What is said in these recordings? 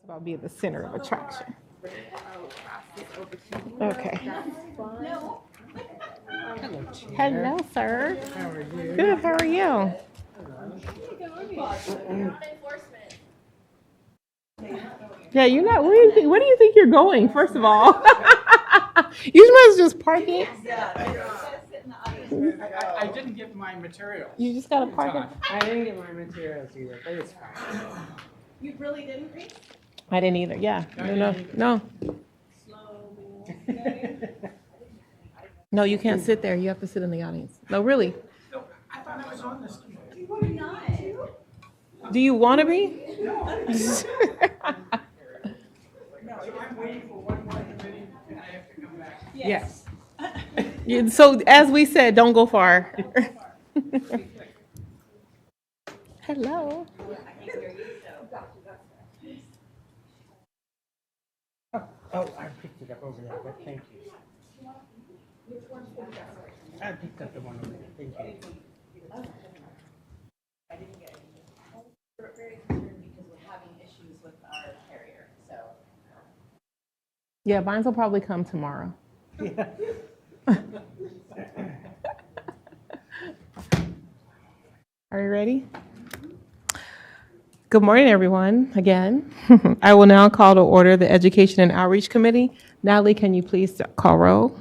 about being the center of attraction. Okay. Hello, sir. How are you? Good. How are you? Yeah, you're not. Where do you think you're going? First of all, you must just park it. I didn't get my materials. You just gotta park it. I didn't get my materials either, but it's fine. You really didn't read? I didn't either. Yeah. No. No, you can't sit there. You have to sit in the audience. No, really. No, I thought I was on this. You were not. Do you want to be? So I'm waiting for one more committee and I have to come back. Yes. So as we said, don't go far. Hello. Oh, I picked it up over there, but thank you. I picked up the one over there, thank you. I didn't get it. We're very concerned because we're having issues with our carrier, so. Yeah, mine will probably come tomorrow. Yeah. Are you ready? Good morning, everyone, again. I will now call to order the Education and Outreach Committee. Natalie, can you please call roll?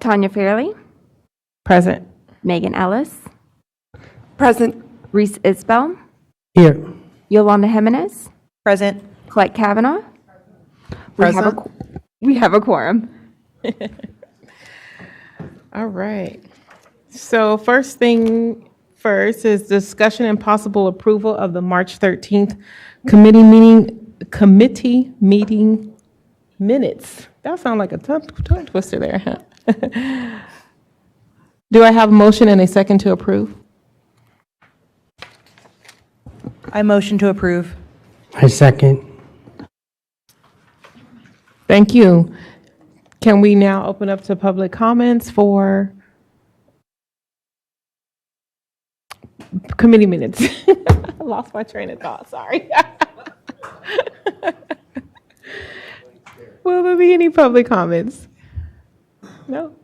Tanya Fairley, Present. Megan Ellis, Present. Reese Isbell, Here. Yolanda Jimenez, Present. Colette Kavanaugh. We have a quorum. All right. So first thing first is discussion and possible approval of the March 13th committee meeting minutes. That sounds like a tongue twister there, huh? Do I have a motion and a second to approve? I motion to approve. I second. Thank you. Can we now open up to public comments for committee minutes? I lost my train of thought, sorry. Will there be any public comments? No?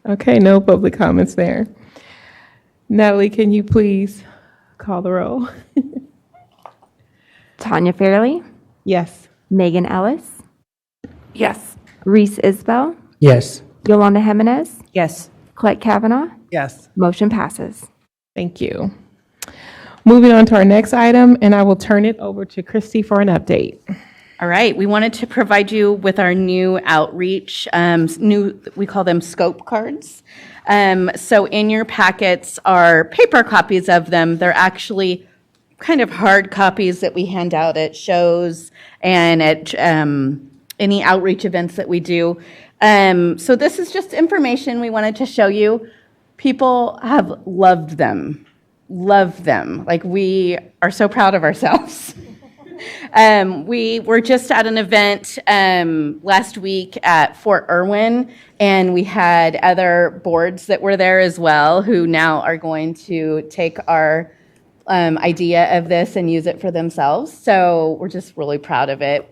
Okay, no public comments there. Natalie, can you please call the roll? Tanya Fairley, Yes. Megan Ellis, Yes. Reese Isbell, Yes. Yolanda Jimenez, Yes. Colette Kavanaugh. Yes. Motion passes. Thank you. Moving on to our next item, and I will turn it over to Christy for an update. All right, we wanted to provide you with our new outreach, we call them scope cards. So in your packets are paper copies of them. They're actually kind of hard copies that we hand out at shows and at any outreach events that we do. So this is just information we wanted to show you. People have loved them. Like, we are so proud of ourselves. We were just at an event last week at Fort Irwin, and we had other boards that were there as well who now are going to take our idea of this and use it for themselves. So we're just really proud of it.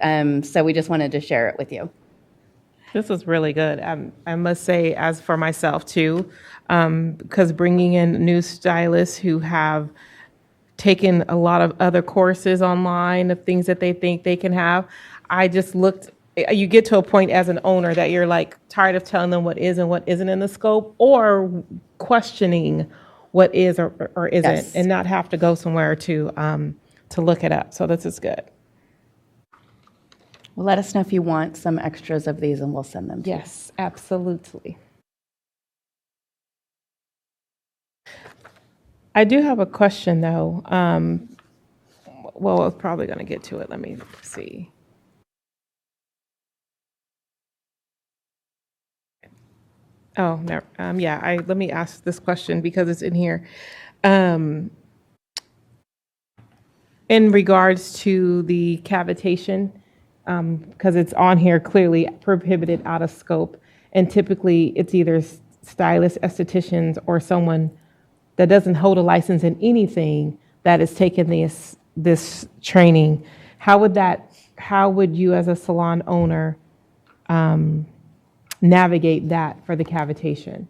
So we just wanted to share it with you. This was really good. I must say, as for myself too, because bringing in new stylists who have taken a lot of other courses online of things that they think they can have, I just looked, you get to a point as an owner that you're like tired of telling them what is and what isn't in the scope, or questioning what is or isn't, Yes. and not have to go somewhere to look it up. So this is good. Well, let us know if you want some extras of these and we'll send them to you. Yes, absolutely. I do have a question, though. Well, I was probably going to get to it. Let me see. Oh, no. Yeah, let me ask this question because it's in here. In regards to the cavitation, because it's on here clearly prohibited, out of scope, and typically it's either stylists, estheticians, or someone that doesn't hold a license in anything that is taking this this training, how would you as a salon owner navigate that for the cavitation?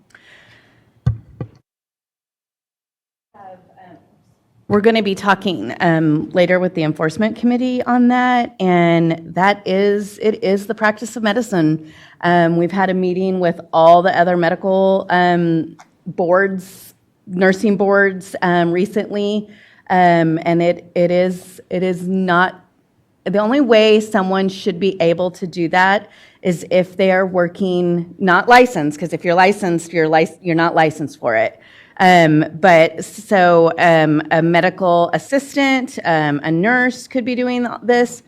We're going to be talking later with the enforcement committee on that, and it is the practice of medicine. We've had a meeting with all the other medical boards, nursing boards recently, and it is not, the only way someone should be able to do that is if they are working, not licensed, because if you're licensed, you're not licensed for it. But so a medical assistant, a nurse could be doing this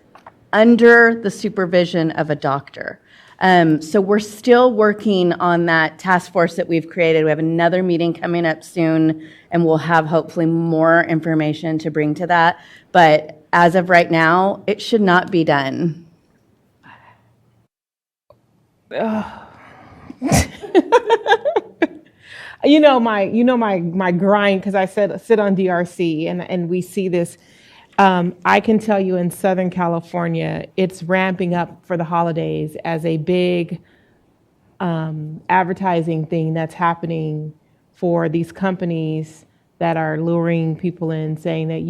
under the supervision of a doctor. So we're still working on that task force that we've created. We have another meeting coming up soon, and we'll have hopefully more information to bring to that. But as of right now, it should not be done. My grind, because I sit on DRC and we see this. I can tell you in Southern California, it's ramping up for the holidays as a big advertising thing that's happening for these companies that are luring people in, saying that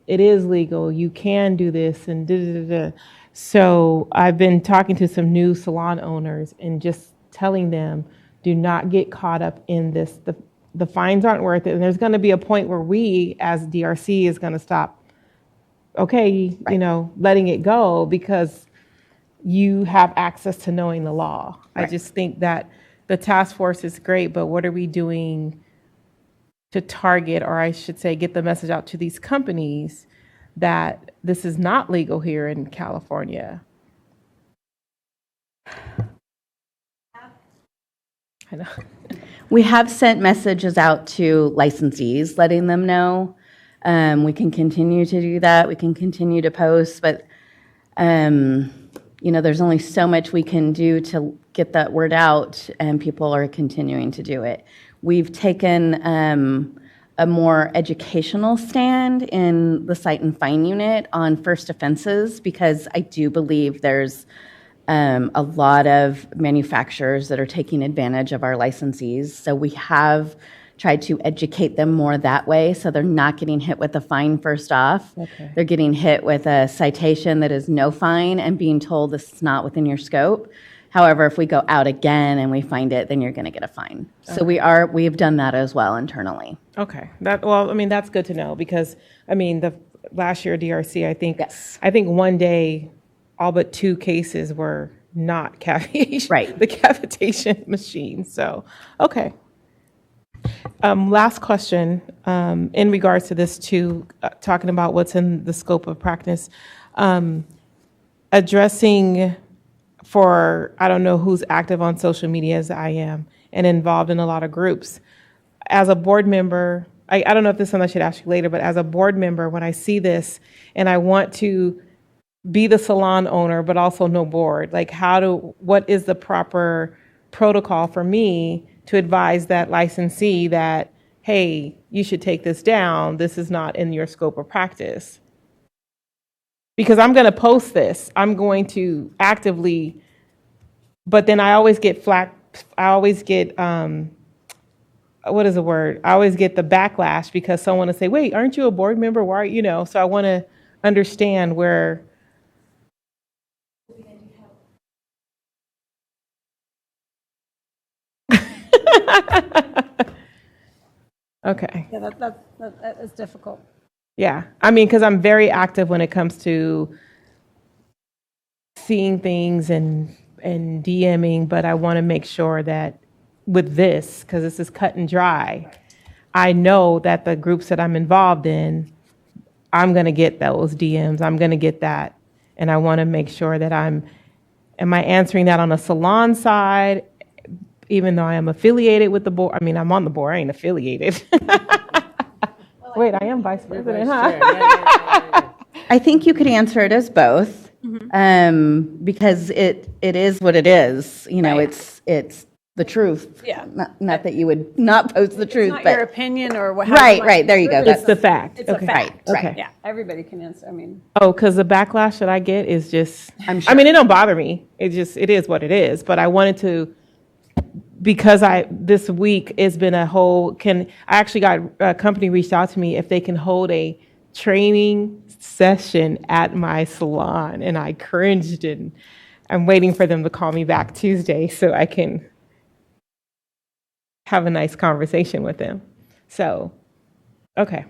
it is legal, you can do this, and da da da da. So I've been talking to some new salon owners and just telling them, do not get caught up in this. The fines aren't worth it. And there's going to be a point where we, as DRC, is going to stop, okay, letting it go because you have access to knowing the law. Right. I just think that the task force is great, but what are we doing to target, or I should say, get the message out to these companies that this is not legal here in California? I know. We have sent messages out to licensees, letting them know. We can continue to do that. We can continue to post, but there's only so much we can do to get that word out, and people are continuing to do it. We've taken a more educational stand in the cite and fine unit on first offenses, because I do believe there's a lot of manufacturers that are taking advantage of our licensees. So we have tried to educate them more that way, so they're not getting hit with a fine first off. Okay. They're getting hit with a citation that is no fine and being told this is not within your scope. However, if we go out again and we find it, then you're going to get a fine. Okay. So we have done that as well internally. Okay. That's good to know, because the last year DRC, Yes. I think one day all but 2 cases were not cavitation, right? The cavitation machine. So, okay. Last question in regards to this too, talking about what's in the scope of practice, addressing for, I don't know who's active on social media as I am and involved in a lot of groups. As a board member, I don't know if this is something I should ask you later, but as a board member, when I see this and I want to be the salon owner, but also no board, like what is the proper protocol for me to advise that licensee that, hey, you should take this down. This is not in your scope of practice. Because I'm going to post this. I'm going to actively, but then I always get flack. I always get, what is the word? I always get the backlash because someone will say, wait, aren't you a board member? Why, so I want to understand where. Okay. Yeah, that is difficult. Yeah, because I'm very active when it comes to seeing things and DMing, but I want to make sure that with this, because this is cut and dry, I know that the groups that I'm involved in, I'm going to get those DMs. I'm going to get that. And I want to make sure that am I answering that on a salon side, even though I am affiliated with the board? I'm on the board, I ain't affiliated. Wait, I am vice president, huh? I think you could answer it as both, because it is what it is. Right. It's the truth. Yeah. Not that you would not post the truth, It's not your but, opinion or what. right, there you go. It's the fact. It's a Okay. fact. Okay. Yeah, everybody can answer. I mean, Oh, because the backlash that I get is just, I'm I sure. mean, it don't bother me. It is what it is. But I wanted to, because this week it's been I actually got, a company reached out to me if they can hold a training session at my salon, and I cringed, and I'm waiting for them to call me back Tuesday so I can have a nice conversation with them. So, okay.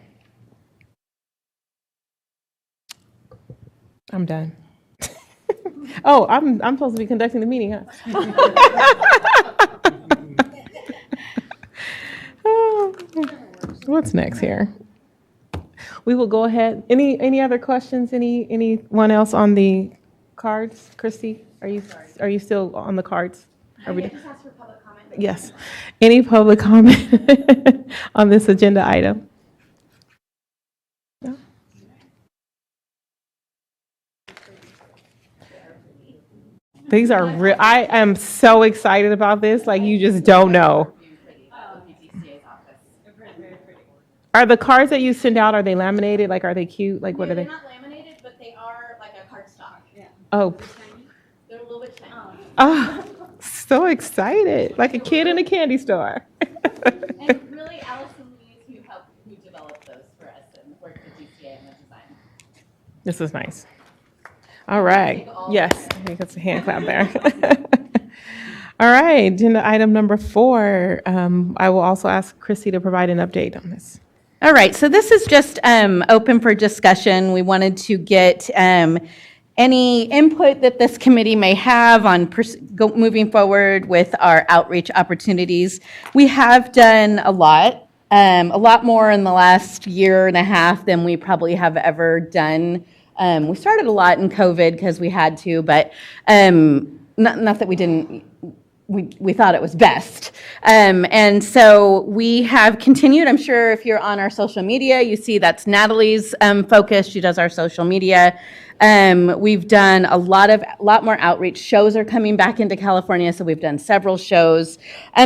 I'm done. Oh, I'm supposed to be conducting the meeting, huh? What's next here? We will go ahead. Any other questions? Anyone else on the cards? Christy, are you still on the cards? Are we? Just ask for public comment. Yes. Any public comment on this agenda item? No? These are real. I am so excited about this. Like, you just don't know. Are the cards that you send out, are they laminated? Like, are they cute? Like, what are They're they? not laminated, but they are like a cardstock. Yeah. Oh, They're a little bit tiny. oh, so excited. Like a kid in a candy store. And really, Allison Lee, who developed those for us and worked with DCA in the design. This is nice. All right. Yes, I think that's a hand clap there. All right, agenda item number 4. I will also ask Chrissy to provide an update on this. All right, so this is just open for discussion. We wanted to get any input that this committee may have on moving forward with our outreach opportunities. We have done a lot more in the last year and a half than we probably have ever done. We started a lot in COVID because we had to, but not that we didn't. We thought it was best. And so we have continued. I'm sure if you're on our social media, you see that's Natalie's focus. She does our social media. We've done a lot more outreach. Shows are coming back into California, so we've done several shows.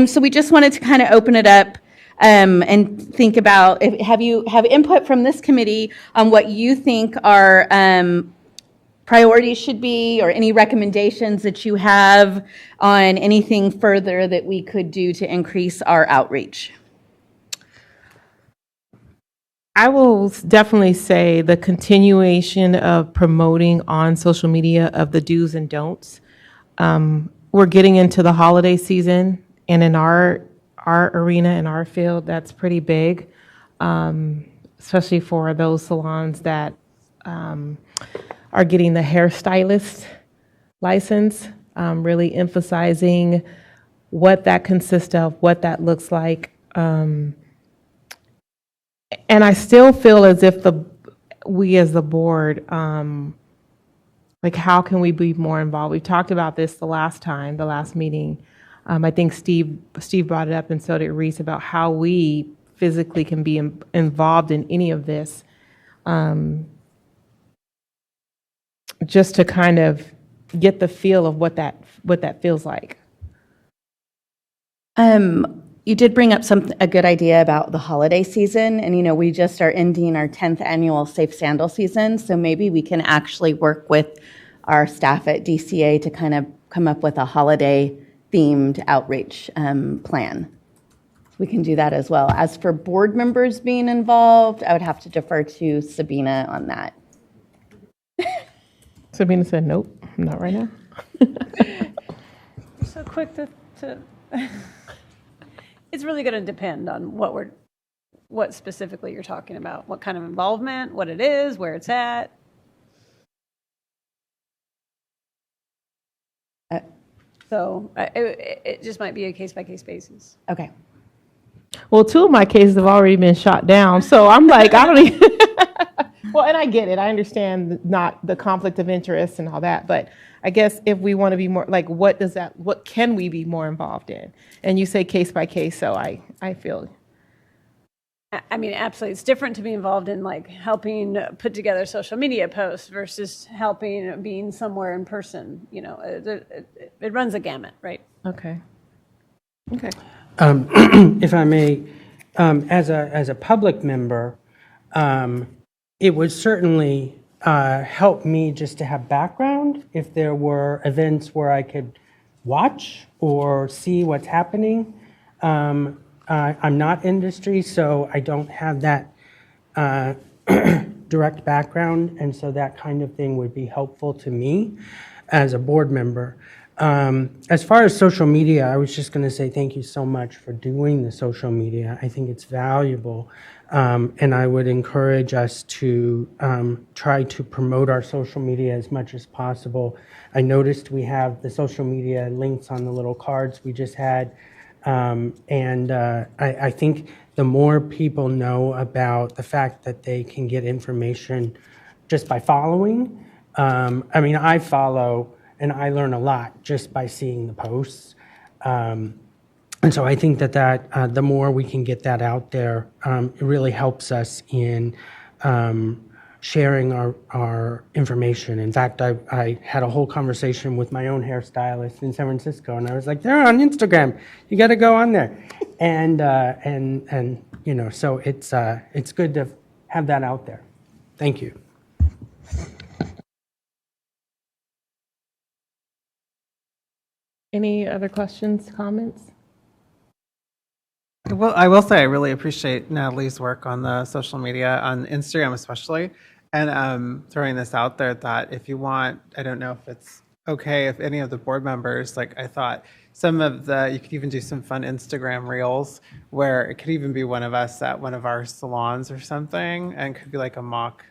So we just wanted to kind of open it up and think about, have input from this committee on what you think are priorities should be, or any recommendations that you have on anything further that we could do to increase our outreach. I will definitely say the continuation of promoting on social media of the do's and don'ts. We're getting into the holiday season, and in our arena, in our field, that's pretty big, especially for those salons that are getting the hairstylist license, really emphasizing what that consists of, what that looks like. And I still feel as if we as the board, like, how can we be more involved? We talked about this the last meeting. I think Steve brought it up, and so did Reese, about how we physically can be involved in any of this. Just to kind of get the feel of what that feels like. You did bring up a good idea about the holiday season, and we just are ending our 10th annual Safe Sandal season, so maybe we can actually work with our staff at DCA to kind of come up with a holiday-themed outreach plan. We can do that as well. As for board members being involved, I would have to defer to Sabina on that. Sabina said, nope, not right now. you're so quick to it's really going to depend on what specifically you're talking about, what kind of involvement, what it is, where it's at. So it just might be a case-by-case basis. Okay. Well, 2 of my cases have already been shot down, so I'm like, I don't even. Well, and I get it. I understand not the conflict of interest and all that, but I guess if we want to be more, like, what can we be more involved in? And you say case by case, so I feel. I mean, absolutely. It's different to be involved in, like, helping put together social media posts versus helping being somewhere in person. It runs a gamut, right? Okay. Okay. If I may, as a public member, it would certainly help me just to have background if there were events where I could watch or see what's happening. I'm not industry, so I don't have that direct background, and so that kind of thing would be helpful to me as a board member. As far as social media, I was just going to say thank you so much for doing the social media. I think it's valuable, and I would encourage us to try to promote our social media as much as possible. I noticed we have the social media links on the little cards we just had. I think the more people know about the fact that they can get information just by following, I mean, I follow and I learn a lot just by seeing the posts. And so I think that the more we can get that out there, it really helps us in sharing our information. In fact, I had a whole conversation with my own hairstylist in San Francisco, and I was like, they're on Instagram. You got to go on there. And you know, so it's good to have that out there. Thank you. Any other questions, comments? Well, I will say I really appreciate Natalie's work on the social media, on Instagram especially, and throwing this out there that if you want, I don't know if it's okay if any of the board members, like I thought some of you could even do some fun Instagram reels where it could even be one of us at one of our salons or something, and could be like a mock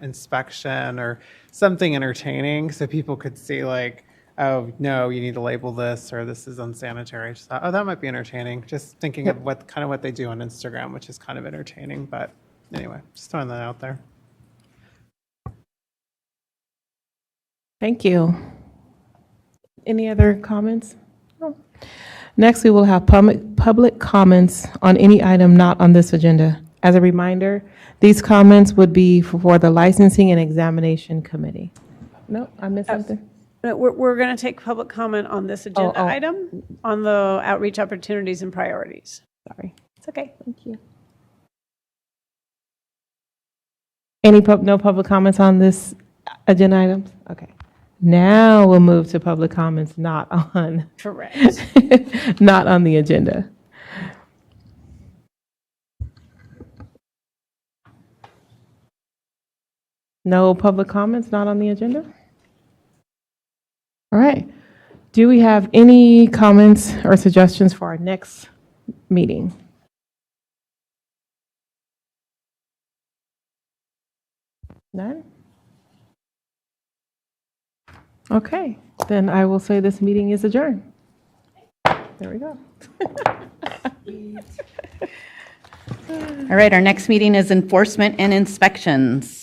inspection or something entertaining so people could see like, oh, no, you need to label this, or this is unsanitary. Just thought, oh, that might be entertaining. Just thinking of what they do on Instagram, which is kind of entertaining. But anyway, just throwing that out there. Thank you. Any other comments? No. Next, we will have public comments on any item not on this agenda. As a reminder, these comments would be for the Licensing and Examination Committee. No, I missed something? We're going to take public comment on this agenda item, on the outreach opportunities and priorities. Sorry. It's okay. Thank you. No public comments on this agenda items? Okay. Now we'll move to public comments not on Correct. not on the agenda. No public comments not on the agenda? All right. Do we have any comments or suggestions for our next meeting? None? Okay, then I will say this meeting is adjourned. There we go. All right, our next meeting is enforcement and inspections.